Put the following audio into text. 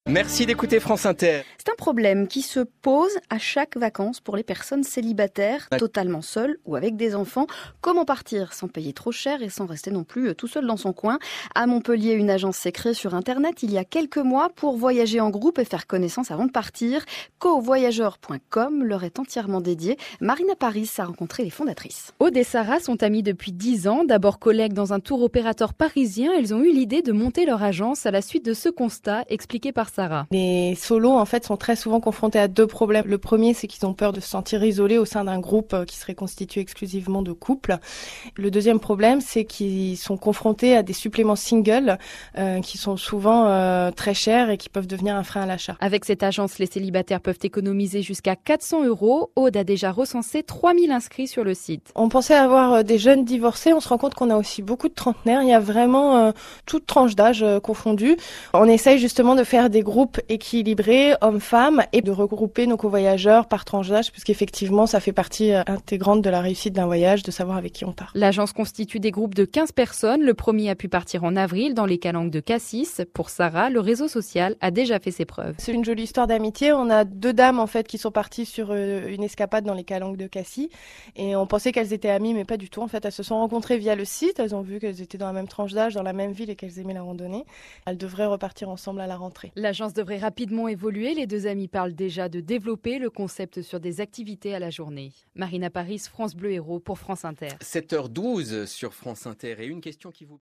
Merci d'écouter France Inter. C'est un problème qui se pose à chaque vacances pour les personnes célibataires, totalement seules ou avec des enfants. Comment partir sans payer trop cher et sans rester non plus tout seul dans son coin? À Montpellier, une agence s'est créée sur Internet il y a quelques mois pour voyager en groupe et faire connaissance avant de partir. Covoyageurs.com leur est entièrement dédié. Marina Paris a rencontré les fondatrices. Aude et Sarah sont amies depuis 10 ans. D'abord collègues dans un tour opérateur parisien, elles ont eu l'idée de monter leur agence à la suite de ce constat expliqué par Sarah. Les solos, en fait, sont très souvent confrontés à deux problèmes. Le premier, c'est qu'ils ont peur de se sentir isolés au sein d'un groupe qui serait constitué exclusivement de couples. Le deuxième problème, c'est qu'ils sont confrontés à des suppléments singles qui sont souvent très chers et qui peuvent devenir un frein à l'achat. Avec cette agence, les célibataires peuvent économiser jusqu'à 400 €. Aude a déjà recensé 3000 inscrits sur le site. On pensait avoir des jeunes divorcés. On se rend compte qu'on a aussi beaucoup de trentenaires. Il y a vraiment toute tranche d'âge confondue. On essaye justement de faire des groupes équilibrés, hommes-femmes, et de regrouper nos covoyageurs par tranche d'âge, puisqu'effectivement, ça fait partie intégrante de la réussite d'un voyage, de savoir avec qui on part. L'agence constitue des groupes de 15 personnes. Le premier a pu partir en avril dans les calanques de Cassis. Pour Sarah, le réseau social a déjà fait ses preuves. C'est une jolie histoire d'amitié. On a deux dames, en fait, qui sont parties sur une escapade dans les calanques de Cassis. Et on pensait qu'elles étaient amies, mais pas du tout. En fait, elles se sont rencontrées via le site. Elles ont vu qu'elles étaient dans la même tranche d'âge, dans la même ville et qu'elles aimaient la randonnée. Elles devraient repartir ensemble à la rentrée. L'agence devrait rapidement évoluer. Les deux amis parlent déjà de développer le concept sur des activités à la journée. Marina Paris, France Bleu Héros pour France Inter. 7h12 sur France Inter et une question qui vous